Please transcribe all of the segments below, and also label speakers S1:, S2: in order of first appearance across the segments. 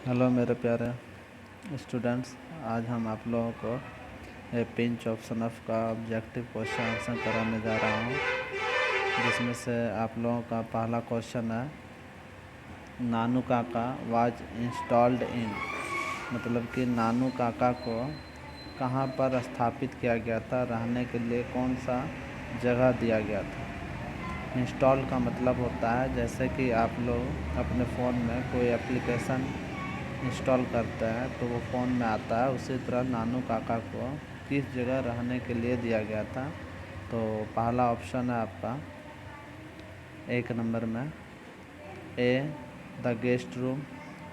S1: Hello मेरे प्यारे students. आज हम आप लोगों को ए पिंच ऑफ सनफ का ऑब्जेक्टिव क्वेश्चन आंसर कराने जा रहा हूँ, जिसमें से आप लोगों का पहला क्वेश्चन है, Nanu Kaka was installed in, मतलब कि नानू काका को कहाँ पर स्थापित किया गया था, रहने के लिए कौन सा जगह दिया गया था। इंस्टॉल का मतलब होता है जैसे कि आप लोग अपने फ़ोन में कोई एप्लीकेशन इंस्टॉल करते हैं तो वो फ़ोन में आता है, उसी तरह नानू काका को किस जगह रहने के लिए दिया गया था। तो पहला ऑप्शन है आपका एक नंबर में, A the guest room,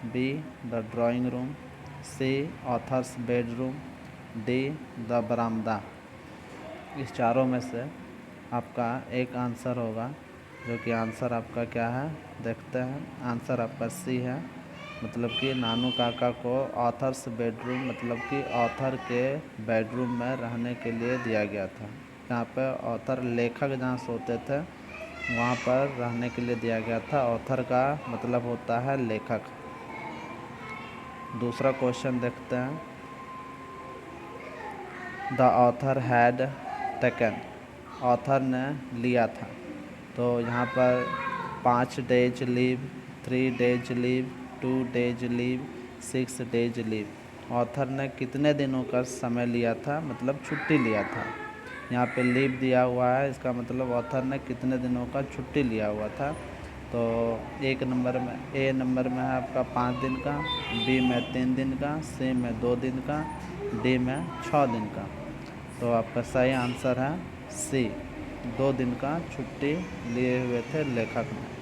S1: B the drawing room, C authors bedroom, D the बरामदा। इस चारों में से आपका एक आंसर होगा, जो कि आंसर आपका क्या है देखते हैं। आंसर आपका सी है, मतलब कि नानू काका को ऑथर्स बेडरूम, मतलब कि ऑथर के बेडरूम में रहने के लिए दिया गया था। यहाँ पे ऑथर लेखक जहाँ सोते थे वहाँ पर रहने के लिए दिया गया था। ऑथर का मतलब होता है लेखक। दूसरा क्वेश्चन देखते हैं, the author had taken, author ने लिया था। तो यहाँ पर 5 days leave, 3 days leave, 2 days leave, 6 days leave. Author ने कितने दिनों का समय लिया था, मतलब छुट्टी लिया था। यहाँ पे लीव दिया हुआ है, इसका मतलब ऑथर ने कितने दिनों का छुट्टी लिया हुआ था। तो एक नंबर में, ए नंबर में है आपका 5 दिन का, बी में 3 दिन का, सी में 2 दिन का, डी में 6 दिन का। तो आपका सही आंसर है सी, 2 दिन का छुट्टी लिए हुए थे लेखक ने।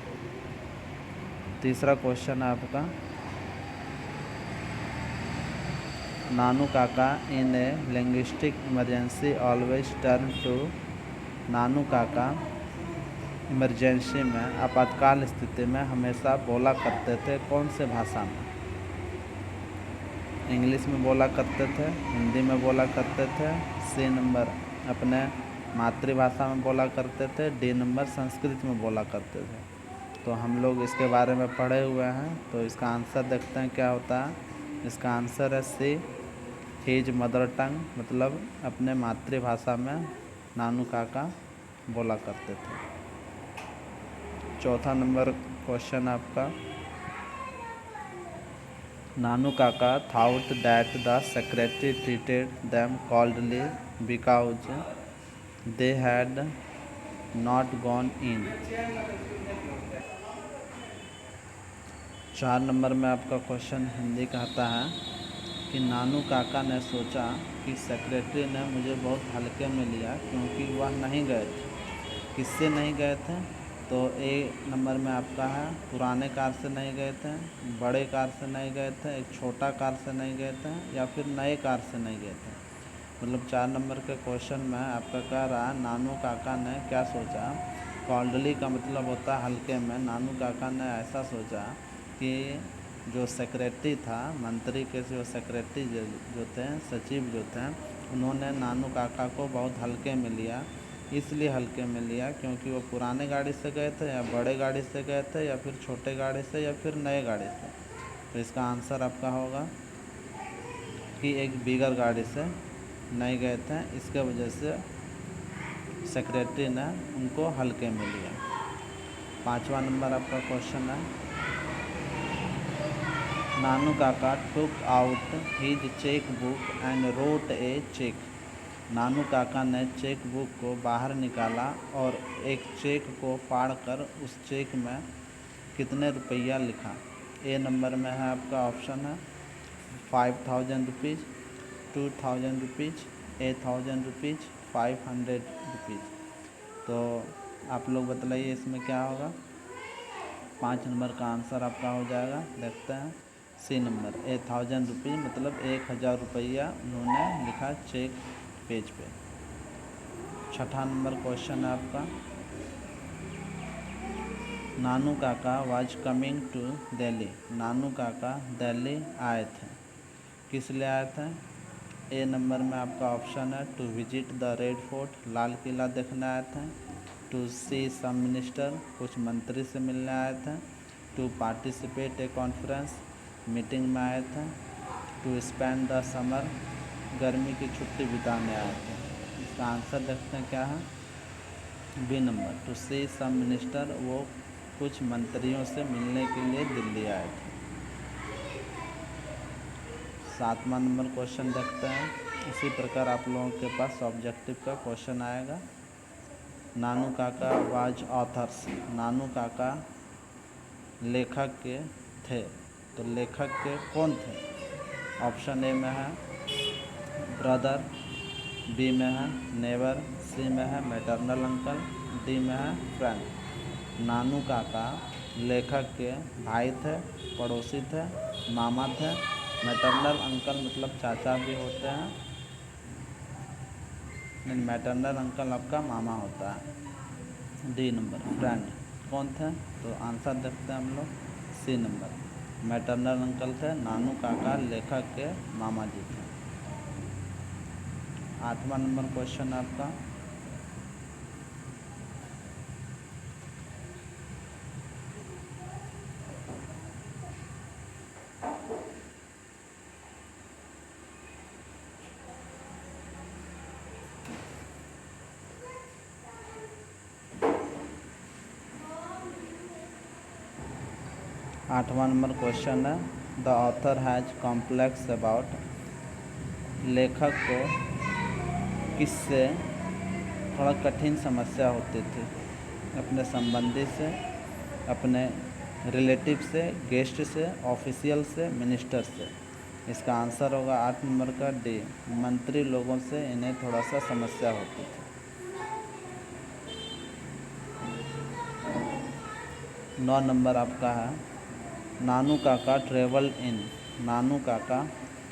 S1: तीसरा क्वेश्चन है आपका, Nanu Kaka in a linguistic emergency always turn to, Nanu Kaka emergency में, आपातकाल स्थिति में हमेशा बोला करते थे कौन से भाषा में। इंग्लिश में बोला करते थे, हिंदी में बोला करते थे, सी नंबर अपने मातृभाषा में बोला करते थे, डी नंबर संस्कृत में बोला करते थे। तो हम लोग इसके बारे में पढ़े हुए हैं, तो इसका आंसर देखते हैं क्या होता है। इसका आंसर है सी, हिज मदर टंग, मतलब अपने मातृभाषा में नानू काका बोला करते थे। चौथा नंबर क्वेश्चन आपका, नानू काका thought that the secretary treated them coldly because they had not gone in। 4 number में आपका क्वेश्चन हिंदी कहता है कि नानू काका ने सोचा कि सेक्रेटरी ने मुझे बहुत हल्के में लिया क्योंकि वह नहीं गए थे। किससे नहीं गए थे? तो ए नंबर में आपका है, पुराने कार से नहीं गए थे, बड़े कार से नहीं गए थे, एक छोटा कार से नहीं गए थे, या फिर नए कार से नहीं गए थे। मतलब 4 नंबर के क्वेश्चन में आपका कह रहा है नानू काका ने क्या सोचा। कॉल्डली का मतलब होता है हल्के में। नानू काका ने ऐसा सोचा कि जो सेक्रेटरी था, मंत्री के जो सेक्रेटरी जो थे, सचिव जो थे, उन्होंने नानू काका को बहुत हल्के में लिया। इसलिए हल्के में लिया क्योंकि वो पुराने गाड़ी से गए थे, या बड़े गाड़ी से गए थे, या फिर छोटे गाड़ी से, या फिर नए गाड़ी से। तो इसका आंसर आपका होगा कि एक बिगर गाड़ी से नहीं गए थे, इसके वजह से सेक्रेटरी ने उनको हल्के में लिया। 5वां नंबर आपका क्वेश्चन है, Nanu Kaka took out his cheque book and wrote a cheque. Nanu Kaka ने चेक बुक को बाहर निकाला और एक चेक को फाड़कर उस चेक में कितने रुपया लिखा। ए नंबर में है आपका ऑप्शन है 5000 रुपीज़, 2000 रुपीज़, 8000 रुपीज़, 500 रुपीज़। तो आप लोग बतलाइए इसमें क्या होगा। 5 नंबर का आंसर आपका हो जाएगा, देखते हैं सी नंबर 8000 रुपीज़, मतलब 1000 रुपया उन्होंने लिखा चेक पेज पे। 6ठा नंबर क्वेश्चन है आपका, Nanu Kaka was coming to Delhi. नानू काका दिल्ली आए थे, किस लिए आए थे। ए नंबर में आपका ऑप्शन है to visit the Red Fort, Lal Qila देखने आए थे, टू सी सम मिनिस्टर, कुछ मंत्री से मिलने आए थे, to participate a conference, meeting में आए थे। टू स्पेंड द समर, गर्मी की छुट्टी बिताने आए थे। इसका आंसर देखते हैं क्या है, B number, to see some minister, वो कुछ मंत्रियों से मिलने के लिए दिल्ली आए थे। 7वां नंबर क्वेश्चन देखते हैं। इसी प्रकार आप लोगों के पास ऑब्जेक्टिव का क्वेश्चन आएगा। नानू काका वाज ऑथर्स, नानू काका लेखक के थे, तो लेखक के कौन थे? ऑप्शन ए में है ब्रदर, बी में है नेबर, सी में है मैटरनल अंकल, डी में है फ्रेंड। नानू काका लेखक के भाई थे, पड़ोसी थे, मामा थे। मैटरनल अंकल मतलब चाचा भी होते हैं, नहीं मैटरनल अंकल आपका मामा होता है। डी नंबर फ्रेंड कौन थे? तो आंसर देखते हैं हम लोग, सी नंबर, मैटरनल अंकल थे, नानू काका लेखक के मामा जी थे। 8वां नंबर क्वेश्चन आपका, 8वां नंबर क्वेश्चन है, the author has complex about, लेखक को किससे थोड़ा कठिन समस्या होती थी? अपने संबंधी से, अपने रिलेटिव से, गेस्ट से, ऑफिशियल से, मिनिस्टर से। इसका आंसर होगा 8 नंबर का डी, मंत्री लोगों से इन्हें थोड़ा सा समस्या होती थी। 9 नंबर आपका है, नानू काका ट्रेवल इन, नानू काका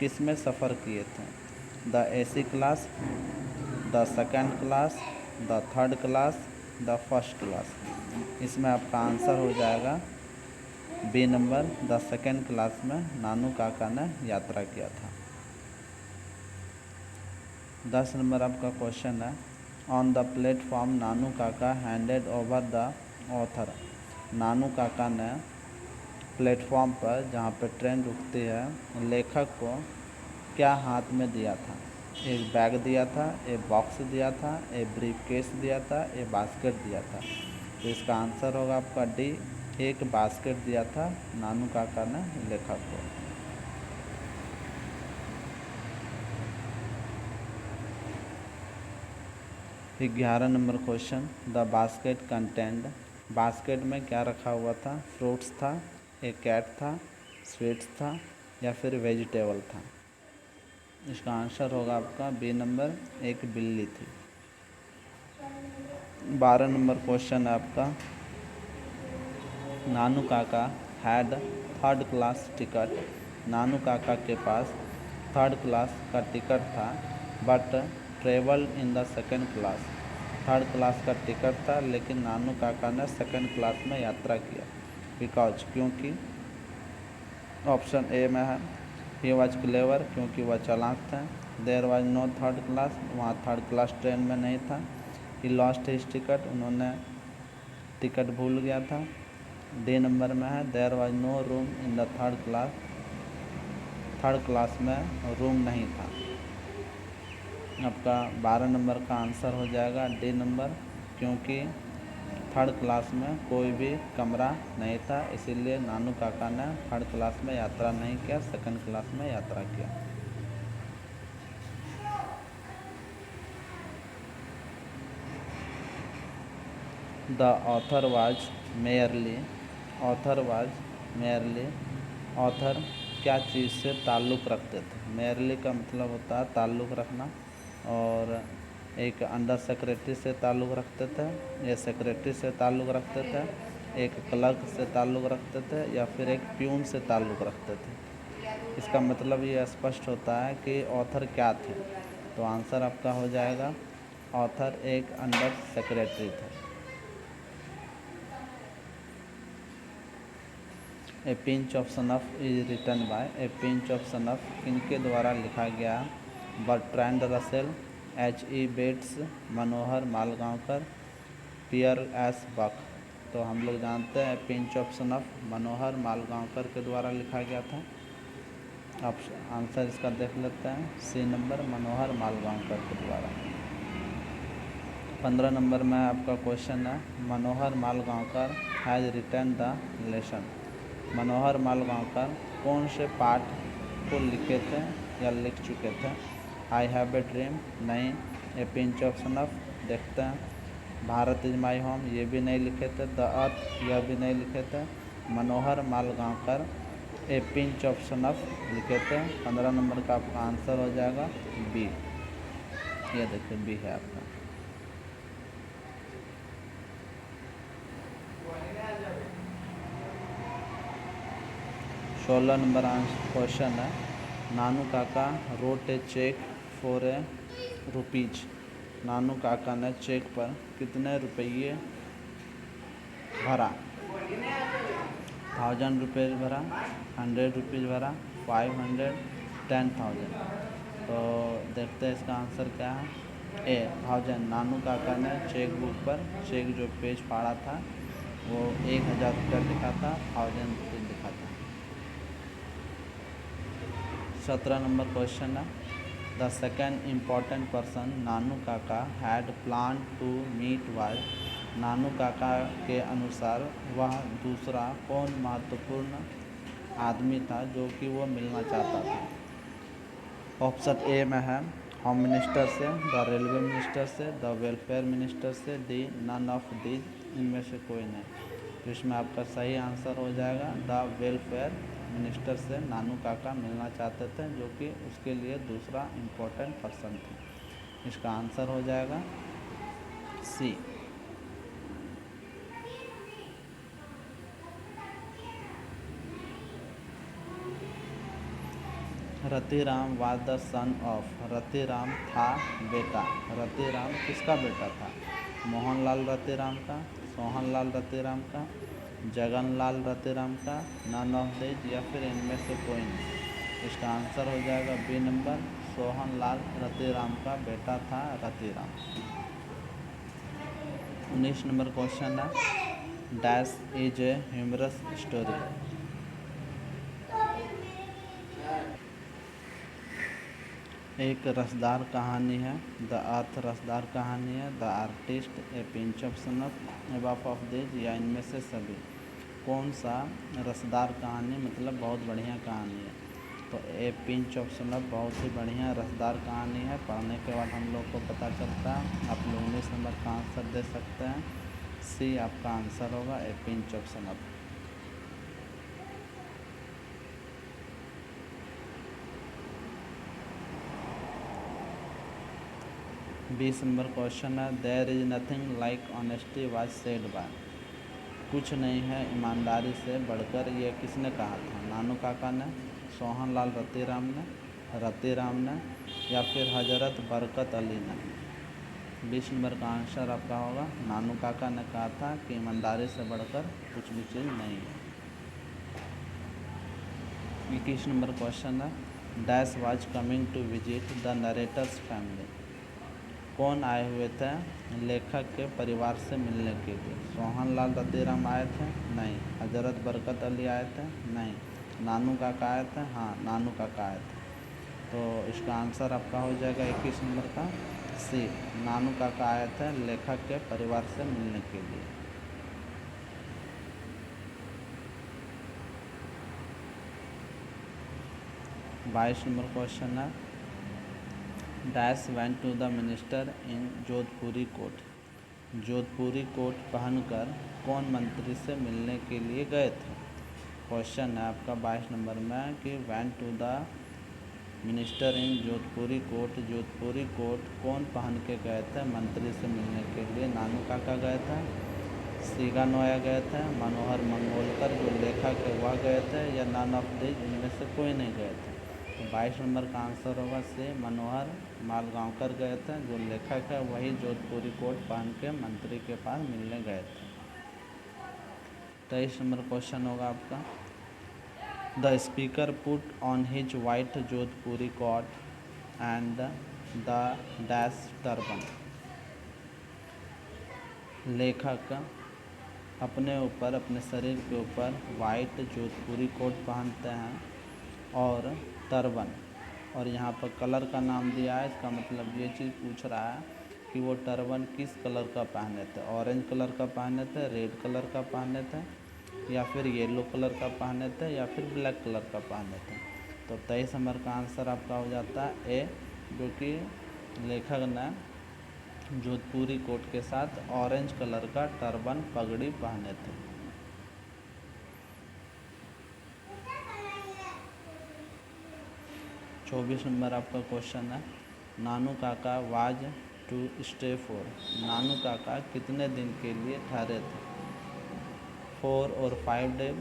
S1: किस में सफ़र किए थे? The AC class, the second class, the third class, the first class. इसमें आपका आंसर हो जाएगा B number, the second class में नानू काका ने यात्रा किया था। 10 नंबर आपका क्वेश्चन है, on the platform Nanu Kaka handed over the author, नानू काका ने प्लेटफॉर्म पर जहाँ पर ट्रेन रुकती है लेखक को क्या हाथ में दिया था? एक बैग दिया था, एक बॉक्स दिया था, एक ब्रीफ केस दिया था, एक बास्केट दिया था। तो इसका आंसर होगा आपका डी, एक बास्केट दिया था नानू काका ने लेखक को। 11 number question, the basket contained, basket में क्या रखा हुआ था? फ्रूट्स था, एक कैट था, स्वीट्स था, या फिर वेजिटेबल था? इसका आंसर होगा आपका बी नंबर, एक बिल्ली थी। 12 नंबर क्वेश्चन है आपका, Nanu Kaka had third class ticket, नानू काका के पास थर्ड क्लास का टिकट था, but travel in the second class, third class का टिकट था लेकिन नानू काका ने सेकेंड क्लास में यात्रा किया। बिकॉज क्योंकि ऑप्शन ए में है ही वॉज क्लेवर, क्योंकि वह चालाक था। There was no third class, वहाँ थर्ड क्लास ट्रेन में नहीं था। ही लॉस्ट हिज टिकट, उन्होंने टिकट भूल गया था। डी नंबर में है there was no room in the third class, third class में रूम नहीं था। आपका 12 नंबर का आंसर हो जाएगा डी नंबर, क्योंकि थर्ड क्लास में कोई भी कमरा नहीं था, इसीलिए नानू काका ने थर्ड क्लास में यात्रा नहीं किया, सेकंड क्लास में यात्रा किया। The author was merely, author was merely, author क्या चीज़ से ताल्लुक़ रखते थे? मेयरली का मतलब होता है ताल्लुक़ रखना, और एक अंडर सेक्रेटरी से ताल्लुक़ रखते थे, या सेक्रेटरी से ताल्लुक़ रखते थे, एक क्लर्क से ताल्लुक़ रखते थे, या फिर एक प्यून से ताल्लुक़ रखते थे। इसका मतलब ये स्पष्ट होता है कि ऑथर क्या थे। तो आंसर आपका हो जाएगा ऑथर एक अंडर सेक्रेटरी थे। A pinch of snuff is written by, a pinch of snuff किनके द्वारा लिखा गया? Bertrand Russell, H.E. Bates, Manohar Malgaonkar, Pearl S Buck. तो हम लोग जानते हैं pinch of snuff Manohar Malgaonkar के द्वारा लिखा गया था। ऑप्शन आंसर इसका देख लेते हैं। सी नंबर, मनोहर मालगांवकर के द्वारा। 15 नंबर में आपका क्वेश्चन है, Manohar Malgaonkar has written the lesson. Manohar Malgaonkar कौन से पाठ को लिखे थे या लिख चुके थे? आई हैव ए ड्रीम, नहीं। ए पिंच ऑफ सनफ, देखते हैं। भारत इज माई होम, ये भी नहीं लिखे थे। द अर्थ, यह भी नहीं लिखे थे। मनोहर मालगांवकर ए पिंच ऑफ सनफ लिखे थे। 15 नंबर का आपका आंसर हो जाएगा बी। ये देखिए बी है आपका। 16 नंबर क्वेश्चन है, Nanu Kaka wrote a cheque for a rupees. Nanu Kaka ने चेक पर कितने रुपये भरा? 1000 रुपीज़ भरा, 100 रुपीज़ भरा, 500, 10,000। तो देखते हैं इसका आंसर क्या है। ए 1000। नानू काका ने चेक बुक पर चेक जो पेज फाड़ा था वो 1000 रुपया लिखा था, 1000 रुपीज़ लिखा था। 17 नंबर क्वेश्चन है, the second important person Nanu Kaka had plan to meet was. Nanu Kaka के अनुसार वह दूसरा कौन महत्वपूर्ण आदमी था जो कि वो मिलना चाहता था? ऑप्शन ए में है, होम मिनिस्टर से, द रेलवे मिनिस्टर से, द वेलफेयर मिनिस्टर से, दी नन ऑफ दीज, इनमें से कोई नहीं। तो इसमें आपका सही आंसर हो जाएगा द वेलफेयर मिनिस्टर से नानू काका मिलना चाहते थे, जो कि उसके लिए दूसरा इम्पोर्टेंट पर्सन थे। इसका आंसर हो जाएगा C. Ratiram was the son of. Ratiram था बेटा। रतिराम किसका बेटा था? मोहनलाल रतिराम का, सोहनलाल रतिराम का, जगनलाल रतिराम का, नन ऑफ दीज, या फिर इनमें से कोई नहीं। इसका आंसर हो जाएगा बी नंबर, सोहनलाल रतिराम का बेटा था रतिराम। 19 नंबर क्वेश्चन है, dash is a humorous story. एक रसदार कहानी है। द अर्थ रसदार कहानी है। The artist, a pinch of snuff, एबफ ऑफ दिस, या इनमें से सभी। कौन सा रसदार कहानी मतलब बहुत बढ़िया कहानी है? तो ए पिंच ऑफ सनफ बहुत ही बढ़िया रसदार कहानी है। पढ़ने के बाद हम लोग को पता चलता है। आप लोग 19 नंबर का आंसर दे सकते हैं। सी आपका आंसर होगा, a pinch of snuff. 20 number question है, there is nothing like honesty was said by. कुछ नहीं है ईमानदारी से बढ़कर, ये किसने कहा था? नानू काका ने, सोहनलाल रतिराम ने, या फिर हजरत बरकत अली ने। 20 नंबर का आंसर आपका होगा, नानू काका ने कहा था कि ईमानदारी से बढ़कर कुछ भी चीज़ नहीं है। 21 नंबर क्वेश्चन है, dash was coming to visit the narrator's family. कौन आए हुए थे लेखक के परिवार से मिलने के लिए? सोहनलाल रतिराम आए थे? नहीं। हजरत बरकत अली आए थे? नहीं। नानू काका आए थे? हाँ, नानू काका आए थे। तो इसका आंसर आपका हो जाएगा 21 नंबर का सी, नानू काका आए थे लेखक के परिवार से मिलने के लिए। 22 नंबर क्वेश्चन है, dash went to the minister in Jodhpuri coat. Jodhpuri coat पहनकर कौन मंत्री से मिलने के लिए गए थे? क्वेश्चन है आपका 22 नंबर में कि went to the minister in Jodhpuri coat. Jodhpuri coat कौन पहन के गए थे मंत्री से मिलने के लिए? नानू काका गए थे, सीगा नोया गए थे, मनोहर मंगोलकर जो लेखक है वह गए थे, या नन ऑफ दीज, इनमें से कोई नहीं गए थे। तो 22 नंबर का आंसर होगा से, मनोहर मालगांवकर गए थे, जो लेखक है वही जोधपुरी कोट पहन के मंत्री के पास मिलने गए थे। 23 नंबर क्वेश्चन होगा आपका, the speaker put on his white Jodhpuri coat and the dash turban. लेखक अपने ऊपर, अपने शरीर के ऊपर वाइट जोधपुरी कोट पहनते हैं और टर्बन, और यहाँ पर कलर का नाम दिया है। इसका मतलब ये चीज़ पूछ रहा है कि वो टर्बन किस कलर का पहने थे, ऑरेंज कलर का पहने थे, रेड कलर का पहने थे, या फिर येलो कलर का पहने थे, या फिर ब्लैक कलर का पहने थे। तो 23 नंबर का आंसर आपका हो जाता है ए, जो कि लेखक ने जोधपुरी कोट के साथ ऑरेंज कलर का टर्बन पगड़ी पहने थे। 24 नंबर आपका क्वेश्चन है, Nanu Kaka was to stay for. नानू काका कितने दिन के लिए ठहरे थे? 4 और 5 डे,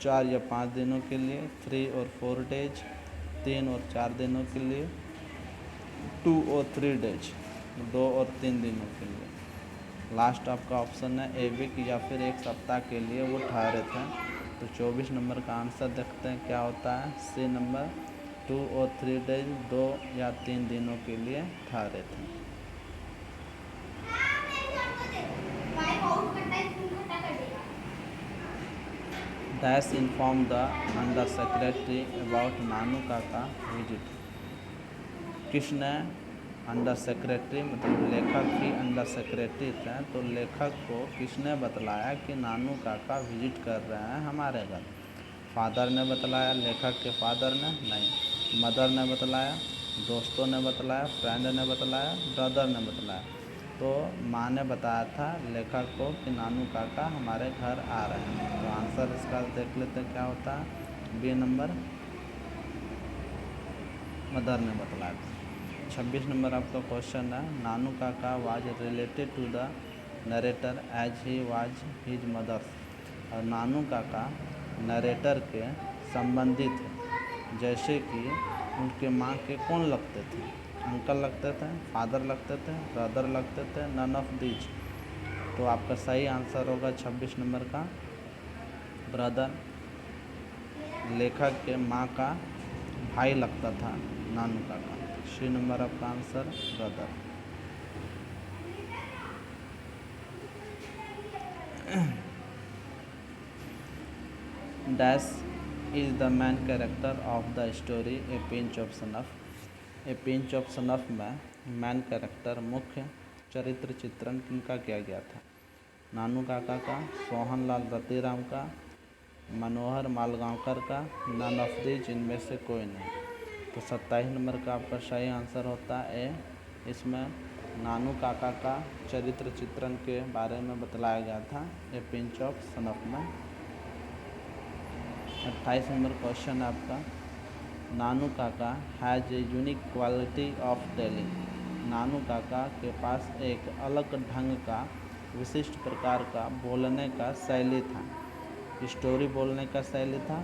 S1: 4 या 5 दिनों के लिए, 3 और 4 डेज, 3 और 4 दिनों के लिए, 2 और 3 डेज, 2 और 3 दिनों के लिए। लास्ट आपका ऑप्शन है ए वीक, या फिर एक सप्ताह के लिए वो ठहरे थे। तो 24 नंबर का आंसर देखते हैं क्या होता है। सी नंबर, 2 और 3 डेज, 2 या 3 दिनों के लिए ठहरे थे। Dash inform the under secretary about Nanu Kaka visit. किसने अंडर सेक्रेटरी, मतलब लेखक ही अंडर सेक्रेटरी थे, तो लेखक को किसने बतलाया कि नानू काका विजिट कर रहे हैं हमारे घर? फादर ने बतलाया, लेखक के फादर ने? नहीं। मदर ने बतलाया, दोस्तों ने बतलाया, फ्रेंड ने बतलाया, ब्रदर ने बतलाया? तो माँ ने बताया था लेखक को कि नानू काका हमारे घर आ रहे हैं। तो आंसर इसका देख लेते हैं क्या होता है। बी नंबर, मदर ने बतलाया था। 26 नंबर आपका क्वेश्चन है, Nanu Kaka was related to the narrator as he was his mother's. और नानू काका नरेटर के संबंधी थे, जैसे कि उनके माँ के कौन लगते थे? अंकल लगते थे, फादर लगते थे, ब्रदर लगते थे, नन ऑफ दीज। तो आपका सही आंसर होगा 26 नंबर का ब्रदर। लेखक के माँ का भाई लगता था नानू काका। सी नंबर आपका answer brother. Dash is the main character of the story a pinch of snuff. A pinch of snuff में मैन कैरेक्टर, मुख्य चरित्र चित्रण किनका किया गया था? नानू काका का, सोहन लाल रतीराम का, मनोहर मालगांवकर का, नन ऑफ दीज, इनमें से कोई नहीं। तो 27 नंबर का आपका सही आंसर होता है ए। इसमें नानू काका का चरित्र चित्रण के बारे में बतलाया गया था ए पिंच ऑफ सनफ में। 28 नंबर क्वेश्चन है आपका, Nanu Kaka has a unique quality of telling. Nanu Kaka के पास एक अलग ढंग का, विशिष्ट प्रकार का बोलने का शैली था। स्टोरी बोलने का शैली था,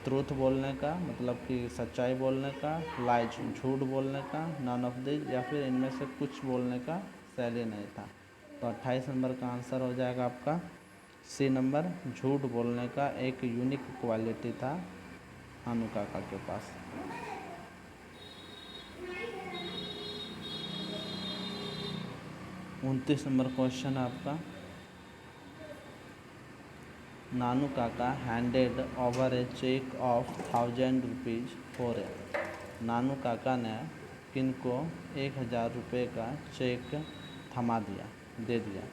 S1: ट्रूथ बोलने का, मतलब कि सच्चाई बोलने का, लाइज झूठ बोलने का, नन ऑफ दिस, या फिर इनमें से कुछ बोलने का शैली नहीं था। तो 28 नंबर का आंसर हो जाएगा आपका सी नंबर, झूठ बोलने का एक यूनिक क्वालिटी था नानू काका के पास। 29 नंबर क्वेश्चन है आपका, Nanu Kaka handed over a cheque of 1000 rupees for a. Nanu Kaka ने किनको 1000 रुपये का चेक थमा दिया, दे दिया?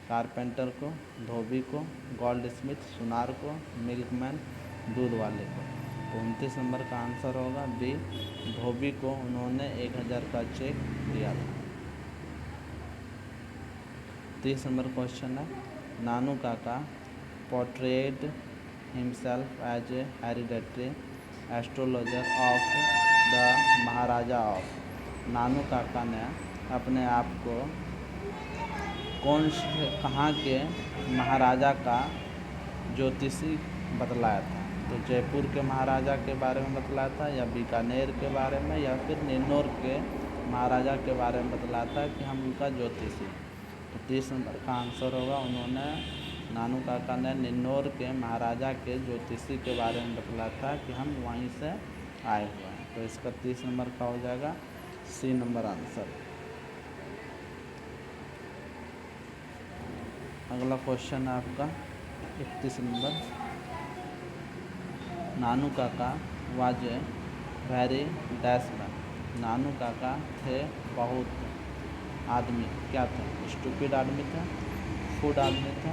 S1: कारपेंटर को, धोबी को, गोल्ड स्मिथ सुनार को, मिल्कमैन दूध वाले को? तो 29 नंबर का आंसर होगा बी, धोबी को उन्होंने 1000 का चेक दिया था। 30 नंबर क्वेश्चन है, Nanu Kaka portrayed himself as a hereditary astrologer of the maharaja of. Nanu Kaka ने अपने आप को कहाँ के महाराजा का ज्योतिषी बतलाया था? तो जयपुर के महाराजा के बारे में बतलाया था, या बीकानेर के बारे में, या फिर निन्नौर के महाराजा के बारे में बतलाया था कि हम उनका ज्योतिषी? तो 30 नंबर का आंसर होगा, उन्होंने, नानू काका ने निन्नौर के महाराजा के ज्योतिषी के बारे में बतलाया था कि हम वहीं से आए हुए हैं। तो इसका 30 नंबर का हो जाएगा सी नंबर आंसर। अगला क्वेश्चन है आपका 31 number, Nanu Kaka was a very dash man. Nanu Kaka थे बहुत आदमी, क्या थे? स्टूपिड आदमी था, फूड आदमी था,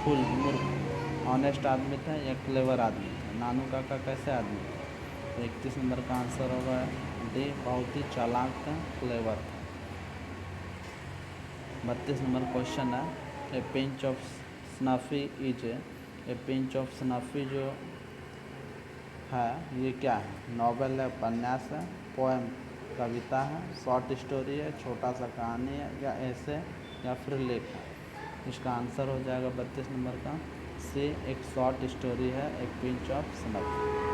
S1: फुल मूर्ख, ऑनेस्ट आदमी था या क्लेवर आदमी था। नानू काका कैसे आदमी थे? तो 31 नंबर का आंसर होगा डी, बहुत ही चालाक था, क्लेवर था। 32 नंबर क्वेश्चन है, a pinch of snuffy is a pinch of snuffy जो है ये क्या है? नॉवेल है, उपन्यास है, पोएम कविता है, शॉर्ट स्टोरी है, छोटा सा कहानी है, या ऐसे या फिर लेख है। इसका आंसर हो जाएगा 32 नंबर का सी, एक शॉर्ट स्टोरी है, एक पिंच ऑफ स्नफ।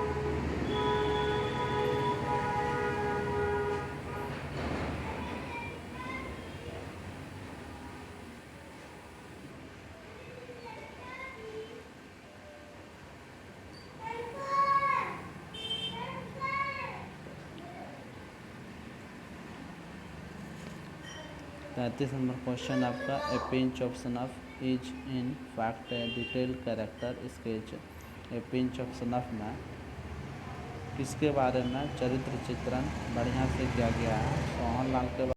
S1: तैंतीस नंबर क्वेश्चन आपका, ए pinch of snuff is in fact A detailed character sketch. A pinch of snuff में किसके बारे में चरित्र चित्रण बढ़िया से किया गया है? सोहन लाल के